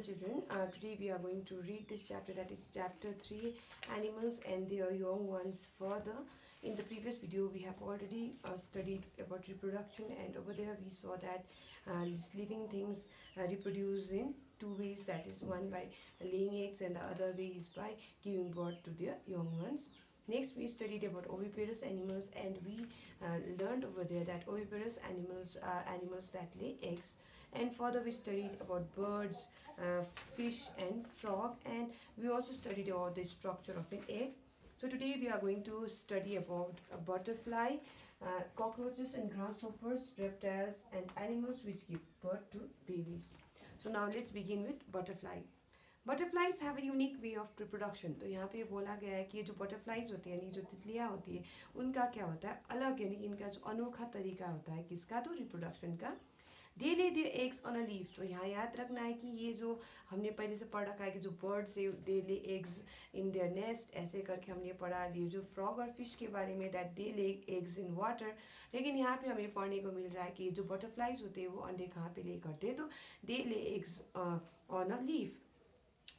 Hello children, today we are going to read this chapter, that is chapter 3, animals and their young ones further. In the previous video we have already studied about reproduction, and over there we saw that these living things reproduce in two ways, that is one by laying eggs and the other way is by giving birth to their young ones. Next we studied about oviparous animals, and we learned over there that oviparous animals are animals that lay eggs. And further we studied about birds, fish and frog, and we also studied about the structure of an egg. So today we are going to study about a butterfly, cockroaches and grasshoppers, reptiles and animals which give birth to babies. So now let's begin with butterfly. Butterflies have a unique way of reproduction. तो यहाँ पे बोला गया है कि ये जो butterflies होते हैं यानी जो तितलियाँ होती है उनका क्या होता है अलग, यानी इनका जो अनोखा तरीका होता है किसका, तो रिप्रोडक्शन का. They lay their eggs on a leaf. तो यहाँ याद रखना है कि ये जो हमने पहले से पढ़ रखा है कि जो बर्ड्स है दे lay eggs in their nest, ऐसे करके हमने पढ़ा. ये जो फ्रॉग और फिश के बारे में that they lay eggs in water. लेकिन यहाँ पे हमें पढ़ने को मिल रहा है कि जो बटरफ्लाइज होते हैं वो अंडे कहाँ पे ले करते हैं, तो they lay eggs on a leaf.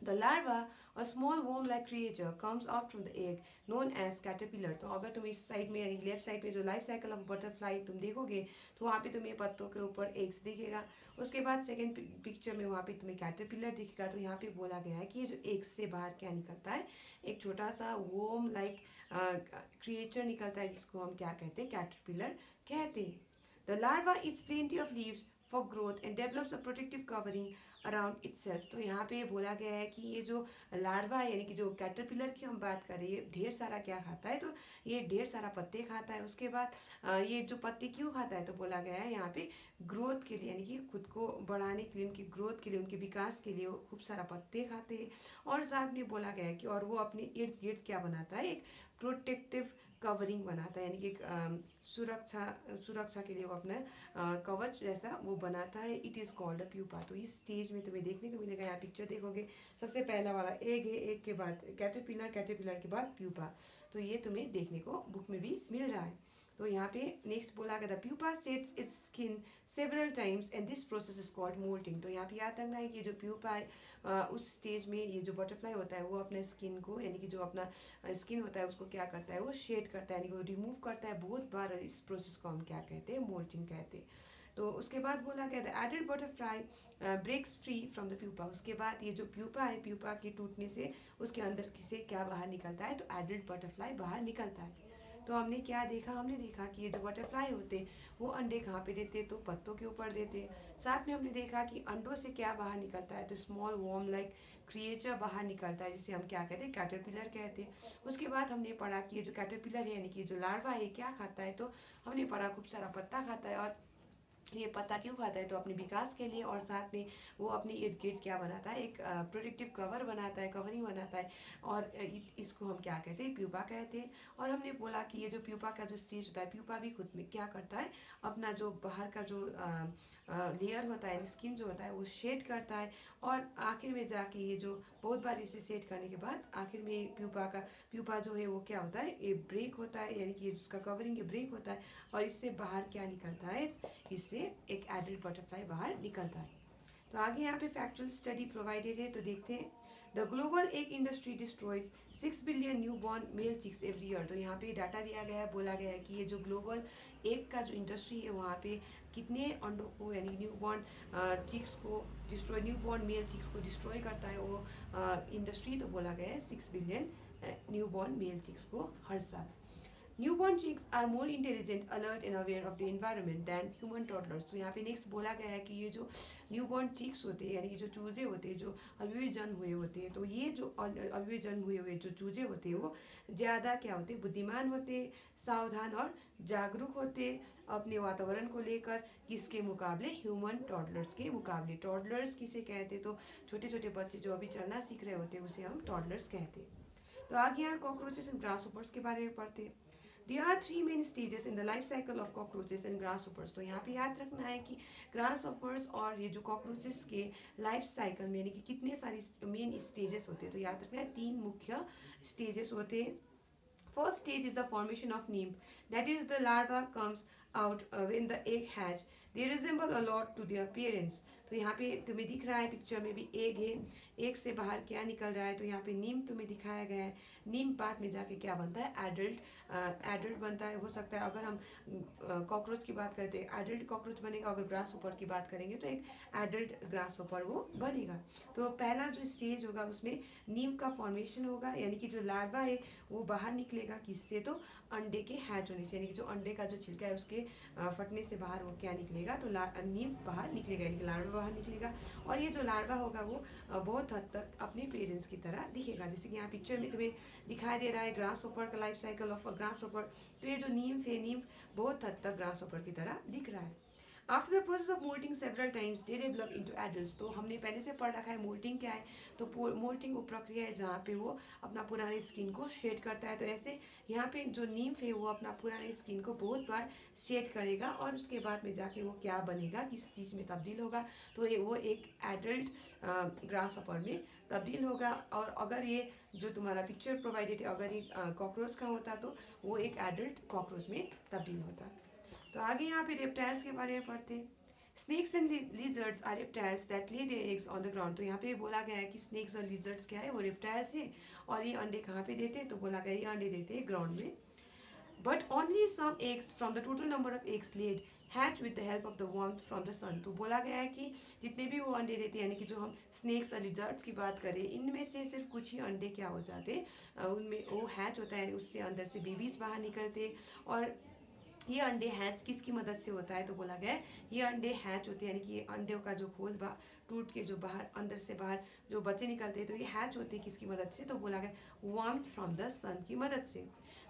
The larva, a small worm-like creature, comes out from the egg, known as caterpillar. तो अगर तुम इस साइड में यानी लेफ्ट साइड पे जो लाइफ साइकिल ऑफ बटरफ्लाई तुम देखोगे तो वहाँ पे तुम्हें पत्तों के ऊपर एग्स दिखेगा. उसके बाद सेकंड पिक्चर में वहाँ पे तुम्हें कैटरपिलर दिखेगा. तो यहाँ पे बोला गया है कि ये जो एग्स से बाहर क्या निकलता है, एक छोटा सा वर्म लाइक क्रिएचर निकलता है जिसको हम क्या कहते हैं, कैटरपिलर कहते हैं. The larva eats plenty of leaves for growth and develops a protective covering around itself. तो यहाँ पे बोला गया है कि ये जो लार्वा है यानी कि जो कैटरपिलर की हम बात करें, ये ढेर सारा क्या खाता है, तो ये ढेर सारा पत्ते खाता है. उसके बाद ये जो पत्ते क्यों खाता है, तो बोला गया है यहाँ पे ग्रोथ के लिए, यानी कि खुद को बढ़ाने के लिए, उनकी ग्रोथ के लिए, उनके विकास के लिए वो खूब सारा पत्ते खाते हैं. और साथ में बोला गया है कि और वो अपने इर्द गिर्द क्या बनाता है, एक प्रोटेक्टिव कवरिंग बनाता है, यानी कि सुरक्षा के लिए वो अपना कवच जैसा वो बनाता है. It is called a pupa. तो इस स्टेज में तुम्हें देखने को मिलेगा, यहाँ पिक्चर देखोगे सबसे पहला वाला एग है, एग के बाद कैटरपिलर, कैटरपिलर के बाद प्यूपा. तो ये तुम्हें देखने को बुक में भी मिल रहा है. तो यहाँ पे नेक्स्ट बोला गया, the pupa sheds its skin several times and this process is called moulting. तो यहाँ पे याद रखना है कि जो प्यूपा है उस स्टेज में ये जो बटरफ्लाई होता है वो अपने स्किन को, यानी कि जो अपना स्किन होता है उसको क्या करता है, वो शेड करता है, यानी कि वो रिमूव करता है बहुत बार. इस प्रोसेस को हम क्या कहते हैं, मोल्टिंग कहते हैं. तो उसके बाद बोला गया the adult butterfly breaks free from the pupa. उसके बाद ये जो प्यूपा है, प्यूपा के टूटने से उसके अंदर से क्या बाहर निकलता है, तो एडल्ट बटरफ्लाई बाहर निकलता है. तो हमने क्या देखा, हमने देखा कि ये जो बटरफ्लाई होते वो अंडे कहाँ पे देते, तो पत्तों के ऊपर देते. साथ में हमने देखा कि अंडों से क्या बाहर निकलता है, तो स्मॉल वर्म लाइक क्रिएचर बाहर निकलता है जिसे हम क्या कहते हैं, कैटरपिलर कहते हैं. उसके बाद हमने पढ़ा कि ये जो कैटरपिलर है यानी कि जो लार्वा है क्या खाता है, तो हमने पढ़ा खूब सारा पत्ता खाता है. और ये पत्ता क्यों खाता है, तो अपने विकास के लिए, और साथ में वो अपने इर्द गिर्द क्या बनाता है, एक प्रोटेक्टिव कवर बनाता है, कवरिंग बनाता है. और इसको हम क्या कहते हैं, प्यूपा कहते हैं. और हमने बोला कि ये जो प्यूपा का जो स्टेज होता है, प्यूपा भी खुद में क्या करता है, अपना जो बाहर का जो लेयर होता है, स्किन जो होता है वो शेड करता है. और आखिर में जाके ये जो बहुत बार इसे शेड करने के बाद आखिर में प्यूपा जो है वो क्या होता है, ये ब्रेक होता है, यानी कि जिसका कवरिंग ये ब्रेक होता है. और इससे बाहर क्या निकलता है, इससे एक एडल्ट बटरफ्लाई बाहर निकलता है. तो आगे यहाँ पे फैक्चुअल स्टडी प्रोवाइडेड है, तो देखते हैं. The global egg industry destroys 6 billion newborn male chicks every year. तो यहाँ पे डाटा दिया गया है, बोला गया है कि ये जो ग्लोबल एग का जो इंडस्ट्री है वहाँ पे कितने अंडों को, यानी न्यू बॉर्न चिक्स को destroy, newborn male chicks को डिस्ट्रॉय करता है वो इंडस्ट्री. तो बोला गया है 6 billion newborn male chicks को हर साल. Newborn chicks are more intelligent, alert and aware of the environment than human toddlers. तो यहाँ पे नेक्स्ट बोला गया है कि ये जो न्यूबॉर्न चिक्स होते हैं, यानी कि जो चूजे होते हैं, जो अभी भी जन्म हुए होते हैं, तो ये जो अभी भी जन्म हुए जो चूजे होते हैं वो ज़्यादा क्या होते हैं, बुद्धिमान होते हैं, सावधान और जागरूक होते हैं अपने वातावरण को लेकर, किसके मुकाबले, ह्यूमन टॉडलर्स के मुकाबले. टॉडलर्स किसे कहते हैं, तो छोटे छोटे बच्चे जो अभी चलना सीख रहे होते हैं उसे हम टॉडलर्स कहते हैं. तो आगे यहाँ कॉकरोचेस एंड ग्रासहोपर्स के बारे में पढ़ते हैं. There are three main stages in the life cycle of cockroaches and grasshoppers. तो यहाँ पे याद रखना है कि grasshoppers और ये जो cockroaches के लाइफ साइकिल में यानी कि कितने सारे मेन स्टेजेस होते हैं, तो याद रखना है 3 मुख्य स्टेजेस होते हैं. First stage is the formation of nymph. That is, the larva comes out when the egg hatch. They resemble a lot to their parents. तो यहाँ पे तुम्हें दिख रहा है पिक्चर में भी एग है, एग से बाहर क्या निकल रहा है, तो यहाँ पे नीम तुम्हें दिखाया गया है। नीम पात में जाके क्या बनता है, एडल्ट बनता है। हो सकता है अगर हम कॉकरोच की बात करें तो एडल्ट कॉकरोच बनेगा, अगर ग्रास ऊपर की बात करेंगे तो एक एडल्ट ग्रास ऊपर वो बनेगा। तो पहला जो स्टेज होगा उसमें नीम का फॉर्मेशन होगा, यानी कि जो लार्वा है वो बाहर निकलेगा किससे, तो अंडे के हैच होने से, यानी कि जो अंडे का जो छिलका है उसके फटने से बाहर वो क्या निकलेगा, तो नीम बाहर निकलेगा, यानी कि लार्वा बाहर निकलेगा। और ये जो लार्वा होगा वो बहुत हद तक अपने पेरेंट्स की तरह दिखेगा। जैसे कि यहाँ पिक्चर में तुम्हें दिखाई दे रहा है ग्रास ऊपर का life cycle of a grass ऊपर। तो ये जो नीम है, नीम बहुत हद तक ग्रास ऊपर की तरह दिख रहा है। After the process of moulting several times they develop into adults. तो हमने पहले से पढ़ रखा है मोल्टिंग क्या है। तो मोल्टिंग वो प्रक्रिया है जहाँ पे वो अपना पुराने स्किन को शेड करता है। तो ऐसे यहाँ पे जो नीम है वो अपना पुराने स्किन को बहुत बार शेड करेगा और उसके बाद में जाके वो क्या बनेगा, किस चीज़ में तब्दील होगा, तो ये वो एक एडल्ट ग्रास हॉपर में तब्दील होगा। और अगर ये जो तुम्हारा पिक्चर प्रोवाइडेड है अगर ये कॉकरोच का होता तो वो एक एडल्ट कॉकरोच में तब्दील होता। तो आगे यहाँ पे रेप्टाइल्स के बारे में पढ़ते हैं। Snakes and lizards are reptiles that lay their eggs on the ground. तो यहाँ पे बोला गया है कि स्नेक्स और लिजर्ड्स क्या है, वो रेप्टाइल्स है। और ये अंडे कहाँ पे देते हैं, तो बोला गया ये अंडे देते हैं ग्राउंड में। But only some eggs from the total number of eggs laid hatch with the help of the warmth from the sun. तो बोला गया है कि जितने भी वो अंडे देते हैं, यानी कि जो हम स्नेक्स और लिजर्ड्स की बात करें, इनमें से सिर्फ कुछ ही अंडे क्या हो जाते, उनमें वो हैच होता है, उससे अंदर से बेबीज बाहर निकलते। और ये अंडे हैच किसकी मदद से होता है, तो बोला गया है ये अंडे हैच होते हैं, यानी कि ये अंडे का जो खोल टूट के जो बाहर अंदर से बाहर जो बच्चे निकलते हैं, तो ये हैच होते हैं किसकी मदद से, तो बोला गया वार्मथ फ्रॉम द सन की मदद से।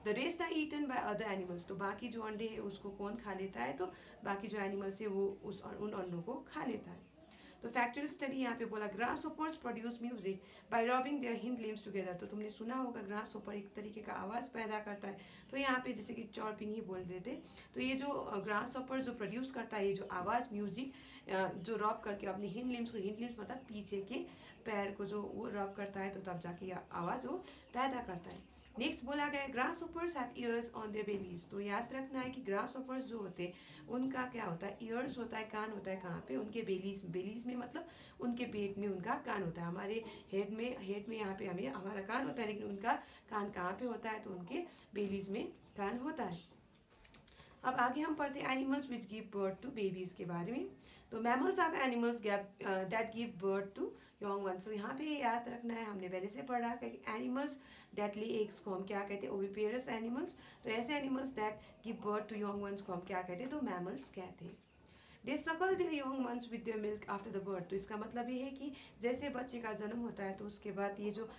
The rest are eaten by other animals. तो बाकी जो अंडे है उसको कौन खा लेता है, तो बाकी जो एनिमल्स है वो उन अंडों को खा लेता है। तो फैक्चुअल स्टडी यहाँ पे बोला grasshoppers produce music by rubbing their hind limbs together. तो तुमने सुना होगा ग्रास होपर एक तरीके का आवाज पैदा करता है। तो यहाँ पे जैसे कि चॉर्पिंग ही बोल रहे थे, तो ये जो ग्रास होपर जो प्रोड्यूस करता है ये जो आवाज म्यूजिक जो रब करके अपनी हिंड लिम्स को, हिंड लिम्स मतलब पीछे के पैर को जो वो रब करता है, तो तब जाके आवाज वो पैदा करता है। नेक्स्ट बोला गया grasshoppers have ears on their bellies. तो याद रखना है कि ग्रास होपर्स जो होते हैं उनका क्या होता है, ईयर्स होता है, कान होता है कहाँ पे, उनके बेलीज। बेलीज में मतलब उनके पेट में उनका कान होता है। हमारे हेड में यहाँ पे हमें हमारा कान होता है, लेकिन उनका कान कहाँ पे होता है, तो उनके बेलीज में कान होता है। अब आगे हम पढ़ते हैं animals which give birth to babies के बारे में। तो mammals are the animals that give birth to young ones. तो यहाँ पे याद रखना है, हमने पहले से पढ़ा कि एनिमल्स दैट ले एग्स को हम क्या कहते हैं, ओविपेरस एनिमल्स। तो ऐसे animals that give birth to young ones को हम क्या कहते हैं, तो मैमल्स कहते हैं। दे सकल there young once with their milk after the birth. तो इसका मतलब ये है कि जैसे बच्चे का जन्म होता है तो उसके बाद ये जो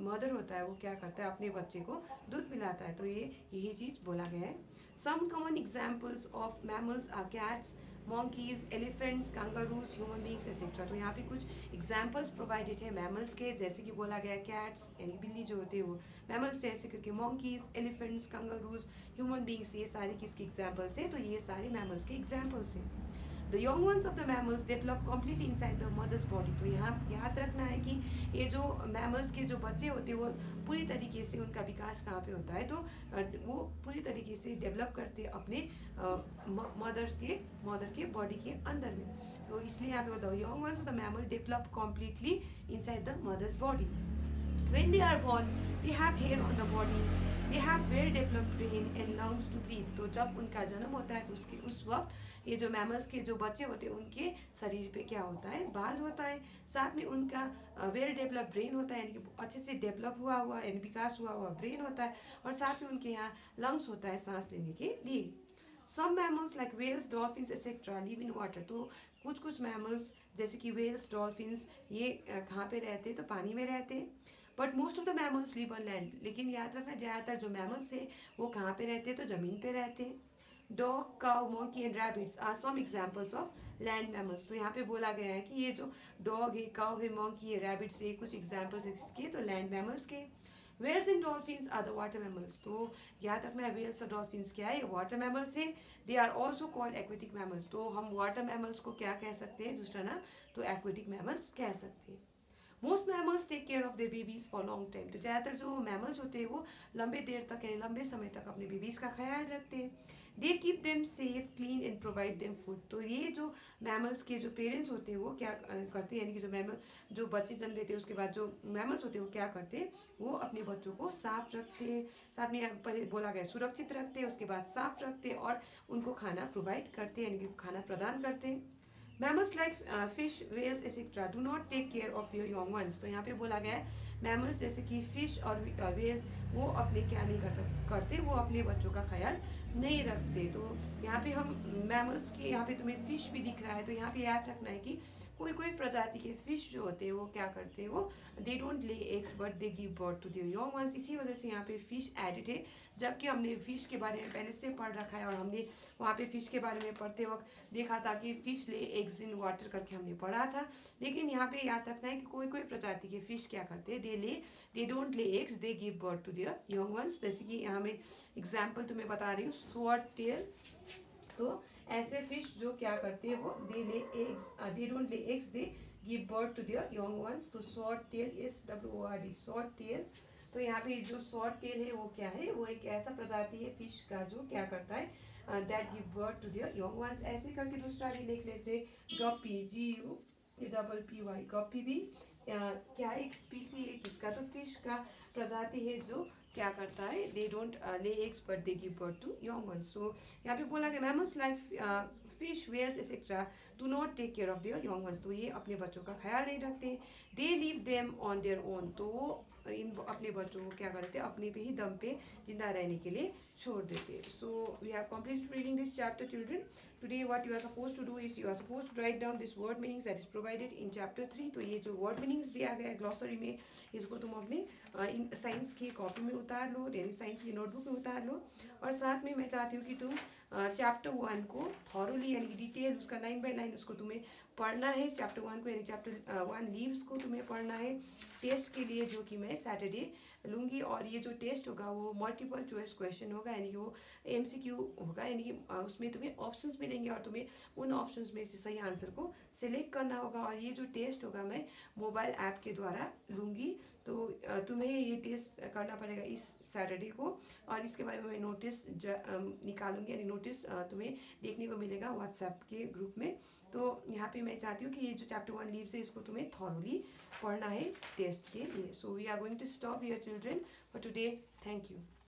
मदर होता है वो क्या करता है, अपने बच्चे को दूध पिलाता है। तो ये यही चीज़ बोला गया है। Some common examples of mammals are cats, monkeys, elephants, kangaroos, human beings, etc. तो यहाँ पे कुछ एग्जाम्पल्स प्रोवाइडेड है मैमल्स के, जैसे कि बोला गया कैट्स यानी बिल्ली जो होते हैं वो मैमल्स से, ऐसे करके monkeys, elephants, kangaroos, human beings, ये सारे किसके एग्जाम्पल्स है, तो ये सारे मैमल्स के एग्जाम्पल्स हैं। The young ones of the mammals develop completely inside the mother's body। तो यहाँ याद रखना है कि ये जो मैमल्स के जो बच्चे होते हैं वो पूरी तरीके से उनका विकास कहाँ पे होता है, तो वो पूरी तरीके से डेवलप करते हैं अपने मदर के बॉडी के अंदर में। तो इसलिए यहाँ पे बताओ young ones of the mammal develop completely inside the mother's body। When they are born, they have hair on the body, they have well developed brain and lungs to breathe। तो जब उनका जन्म होता है तो उस वक्त ये जो मैमल्स के जो बच्चे होते हैं उनके शरीर पे क्या होता है, बाल होता है, साथ में उनका वेल डेवलप्ड ब्रेन होता है, यानी कि अच्छे से डेवलप हुआ यानी विकास हुआ ब्रेन होता है, और साथ में उनके यहाँ लंग्स होता है सांस लेने के लिए। Some mammals like whales, dolphins, etc. live in water। तो कुछ मैमल्स जैसे कि whales, dolphins ये कहाँ पे रहते हैं, तो पानी में रहते हैं। But most of the mammals live on land. लेकिन याद रखना ज़्यादातर जो मैमल्स है वो कहाँ पे रहते हैं, तो ज़मीन पे रहते हैं। Dog, cow, monkey and rabbits are some examples of land mammals. तो यहाँ पे बोला गया है कि ये जो डॉग है, काउ है, मोंकी है, रैबिट्स है, कुछ एग्जाम्पल्स है इसके, तो लैंड मैमल्स के। Whales and dolphins are the water mammals. तो याद रखना है वेल्स और डॉल्फिन्स क्या है, वाटर मैमल्स है। They are also called aquatic mammals. तो हम वाटर मैमल्स को क्या कह सकते हैं, दूसरा नाम तो एक्वेटिक मैमल्स कह सकते हैं। Most mammals take care of their babies for long time. तो ज़्यादातर जो मैमल्स होते हैं वो लंबे देर तक यानी लंबे समय तक अपने बेबीज का ख्याल रखते हैं। They keep them safe clean and provide them food. तो ये जो मैमल्स के जो पेरेंट्स होते हैं वो क्या करते हैं, यानी कि जो मैमल जो बच्चे जन्म लेते हैं उसके बाद जो मैमल्स होते हैं वो क्या करते हैं, वो अपने बच्चों को साफ रखते हैं, साथ में पहले बोला गया सुरक्षित रखते हैं, उसके बाद साफ रखते हैं और उनको खाना प्रोवाइड करते हैं, यानी कि खाना प्रदान करते हैं। Mammals like fish whales etcetera do not take care of their young ones. तो यहाँ पे बोला गया है मैमल्स जैसे कि फिश और वेल्स वो अपने क्या नहीं करते, वो अपने बच्चों का ख्याल नहीं रखते। तो यहाँ पे हम मैमल्स की, यहाँ पे तुम्हें फिश भी दिख रहा है, तो यहाँ पे याद रखना है कि कोई कोई प्रजाति के फिश जो होते हैं वो क्या करते हैं, वो they don't lay eggs but they give birth to their young ones. इसी वजह से यहाँ पे फिश एडिड है, जबकि हमने फिश के बारे में पहले से पढ़ रखा है और हमने वहाँ पे फिश के बारे में पढ़ते वक्त देखा था कि fish lay eggs in water करके हमने पढ़ा था। लेकिन यहाँ पे याद रखना है कि कोई कोई प्रजाति के फिश क्या करते हैं, they don't lay eggs, they give birth to their young ones. जैसे कि यहाँ में एग्जाम्पल तुम्हें बता रही हूँ, स्वॉर्ड टेल। तो ऐसे फिश जो क्या करते हैं वो they lay eggs, they don't lay eggs, they give birth to their young ones. तो swordtail is WORD swordtail. तो यहाँ पे जो स्वॉर्ड टेल है वो क्या है, वो एक ऐसा प्रजाति है फिश का जो क्या करता है, that give birth to their young ones. ऐसे करके दूसरा भी लिख लेते, गप्पी GUPPY। गप्पी भी क्या एक स्पीसी है किसका, तो फिश का प्रजाति है जो क्या करता है, they don't lay eggs but they give birth to young ones. So यहाँ पे बोला गया mammals like fish whales etcetera do not take care of their young ones. तो ये अपने बच्चों का ख्याल नहीं रखते, they leave them on their own. तो वो इन अपने बच्चों को क्या करते हैं, अपने पे ही दम पे जिंदा रहने के लिए छोड़ देते। So we have completed reading this chapter children. Today what you are supposed to do is you are supposed to write down this word meanings that is provided in chapter 3। तो ये जो word meanings दिया गया है glossary में, इसको तुम अपने साइंस की कॉपी में उतार लो, यानी साइंस की नोटबुक में उतार लो। और साथ में मैं चाहती हूँ कि तुम चैप्टर 1 को थॉरोली यानी कि डिटेल उसका 9 by 9 उसको तुम्हें पढ़ना है। चैप्टर 1 को यानी चैप्टर 1 लीव्स को तुम्हें पढ़ना है टेस्ट के लिए, जो कि मैं सैटरडे लूँगी। और ये जो टेस्ट होगा वो मल्टीपल चॉइस क्वेश्चन होगा, यानी कि वो MCQ होगा, यानी कि उसमें तुम्हें ऑप्शंस मिलेंगे और तुम्हें उन ऑप्शंस में से सही आंसर को सिलेक्ट करना होगा। और ये जो टेस्ट होगा मैं मोबाइल ऐप के द्वारा लूँगी। तो तुम्हें ये टेस्ट करना पड़ेगा इस सैटरडे को, और इसके बारे में मैं नोटिस निकालूंगी, यानी नोटिस तुम्हें देखने को मिलेगा व्हाट्सएप के ग्रुप में। तो यहाँ पे मैं चाहती हूँ कि ये जो चैप्टर 1 लीव्स है इसको तुम्हें थॉरली पढ़ना है टेस्ट के लिए। So we are going to stop here children for today. Thank you.